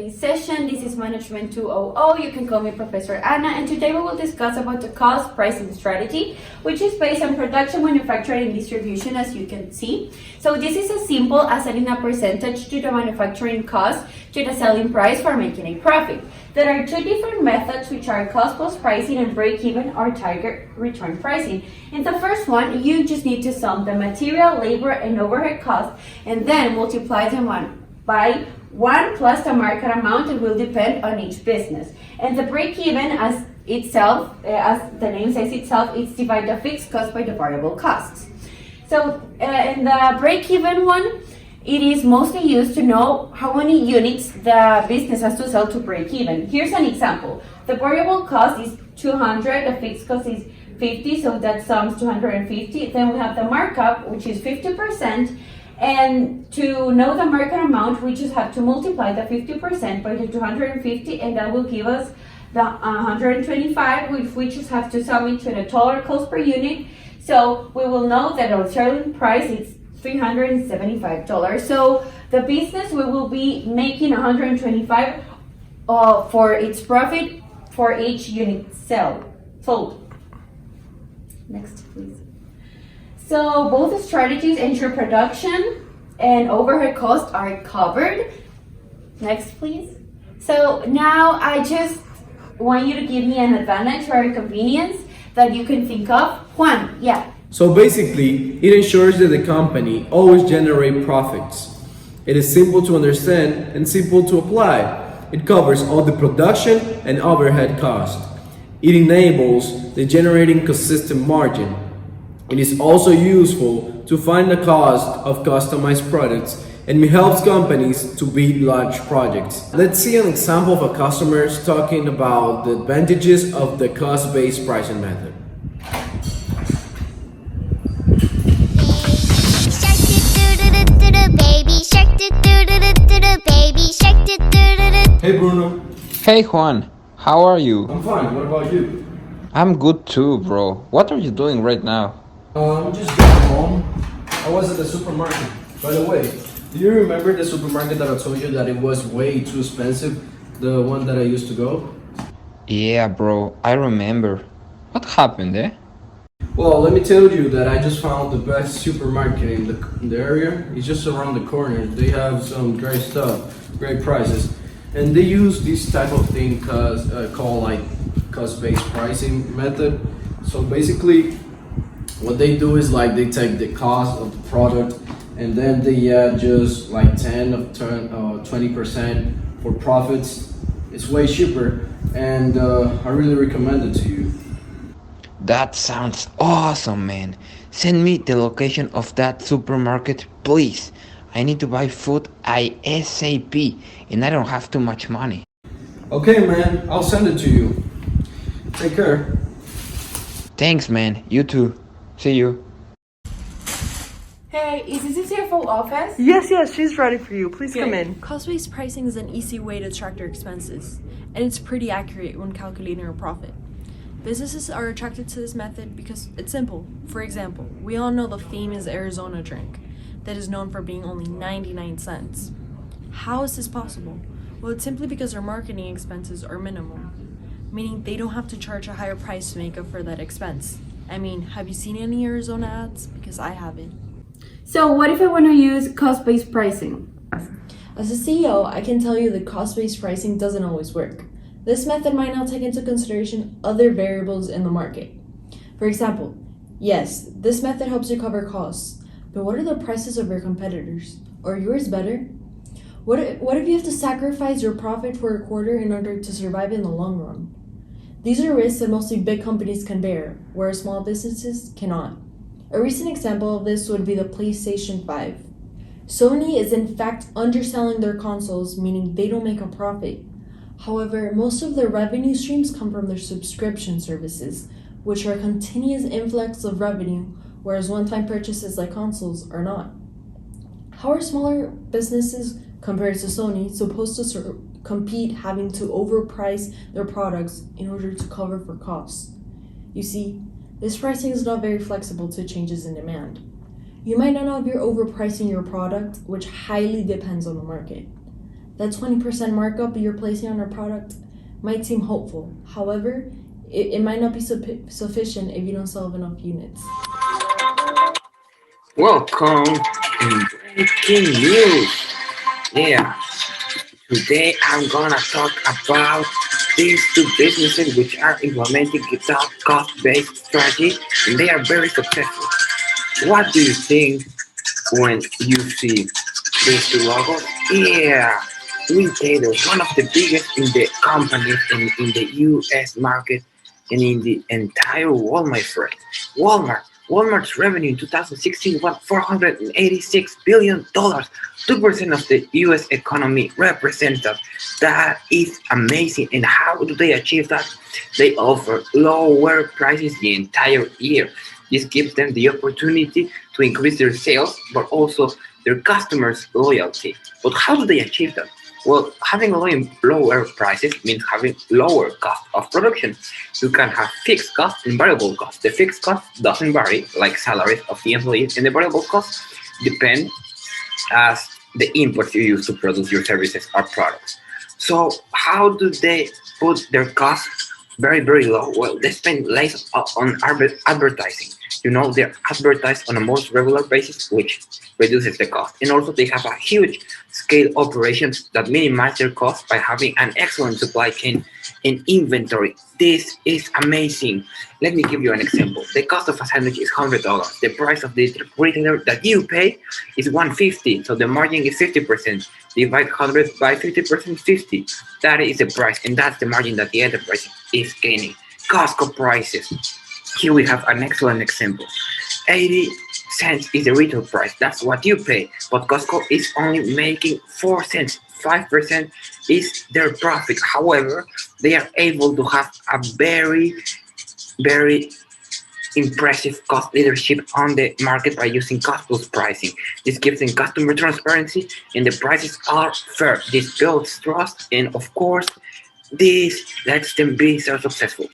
today's session. This is Management 200. You can call me Professor Anna, and today we will discuss about the cost pricing strategy, which is based on production, manufacturing, and distribution, as you can see. So this is as simple as adding a percentage to the manufacturing cost to the selling price for making a profit. There are two different methods, which are cost plus pricing and break-even or target return pricing. In the first one, you just need to sum the material, labor, and overhead costs, and then multiply them by 1 plus the market amount. It will depend on each business. And the break-even, as the name says itself, it's divide the fixed cost by the variable costs. So in the break-even one, it is mostly used to know how many units the business has to sell to break even. Here's an example. The variable cost is 200, the fixed cost is 50, so that sums 250. Then we have the markup, which is 50. And to know the market amount, we just have to multiply the 50% by the 250, and that will give us the 125, which we just have to sum it to the total cost per unit. So we will know that our selling price is $375. So the business will be making 125 for its profit for each unit sold. Next, please. So both strategies ensure production and overhead costs are covered. Next, please. So now I just want you to give me an advantage or a convenience that you can think of. Juan, yeah. So basically, it ensures that the company always generates profits. It is simple to understand and simple to apply. It covers all the production and overhead costs. It enables the generating consistent margin. It is also useful to find the cost of customized products, and it helps companies to bid large projects. Let's see an example of a customer talking about the advantages of the cost-based pricing method. Hey Bruno. Hey Juan, how are you? I'm fine, what about you? I'm good too, bro. What are you doing right now? I'm just getting home. I was at the supermarket. By the way, do you remember the supermarket that I told you that it was way too expensive? The one that I used to go? Yeah, bro, I remember. What happened, eh? Well, let me tell you that I just found the best supermarket in the area. It's just around the corner. They have some great stuff, great prices. And they use this type of thing called like cost-based pricing method. So basically, what they do is like they take the cost of the product and then they add just like 20% for profits. It's way cheaper, and I really recommend it to you. That sounds awesome, man. Send me the location of that supermarket, please. I need to buy food ASAP, and I don't have too much money. Okay, man, I'll send it to you. Take care. Thanks, man. You too. See you. Hey, is this the CFO office? Yes, she's ready for you. Please come in. Cost-based pricing is an easy way to track their expenses, and it's pretty accurate when calculating a profit. Businesses are attracted to this method because it's simple. For example, we all know the famous Arizona drink that is known for being only 99 cents. How is this possible? Well, it's simply because their marketing expenses are minimal, meaning they don't have to charge a higher price to make up for that expense. I mean, have you seen any Arizona ads? Because I haven't. So what if I want to use cost-based pricing? As a CEO, I can tell you that cost-based pricing doesn't always work. This method might not take into consideration other variables in the market. For example, yes, this method helps you cover costs, but what are the prices of your competitors? Are yours better? What if you have to sacrifice your profit for a quarter in order to survive in the long run? These are risks that mostly big companies can bear, whereas small businesses cannot. A recent example of this would be the PlayStation 5. Sony is in fact underselling their consoles, meaning they don't make a profit. However, most of their revenue streams come from their subscription services, which are a continuous influx of revenue, whereas one-time purchases like consoles are not. How are smaller businesses, compared to Sony, supposed to compete having to overprice their products in order to cover for costs? You see, this pricing is not very flexible to changes in demand. You might not know if you're overpricing your product, which highly depends on the market. That 20% markup you're placing on our product might seem hopeful. However, it might not be sufficient if you don't sell enough units. Welcome in breaking news. Yeah, today I'm gonna talk about these two businesses which are implementing without cost-based strategy and they are very successful. What do you think when you see these two logos? Yeah, retailers, one of the biggest in the companies in the US market and in the entire world, my friend. Walmart. Walmart's revenue in 2016 was $486 billion, 2% of the US economy represents that. That is amazing. And how do they achieve that? They offer lower prices the entire year. This gives them the opportunity to increase their sales, but also their customers' loyalty. But how do they achieve that? Well, having lower prices means having lower cost of production. You can have fixed cost and variable cost. The fixed cost doesn't vary, like salaries of the employees, and the variable costs depend as the inputs you use to produce your services or products. So how do they put their costs very, very low? Well, they spend less on advertising. They advertise on a most regular basis, which reduces the cost. And also they have a huge scale operations that minimize their cost by having an excellent supply chain and inventory. This is amazing. Let me give you an example. The cost of a sandwich is $100. The price of the retailer that you pay is $150. So the margin is 50%. Divide 100 by 50%, 50. That is the price, and that's the margin that the enterprise is gaining. Costco prices. Here we have an excellent example. 80 cents is the retail price. That's what you pay. But Costco is only making 4 cents. 5% is their profit. However, they are able to have a very, very impressive cost leadership on the market by using cost plus pricing. This gives them customer transparency and the prices are fair. This builds trust and of course, this lets them be so successful.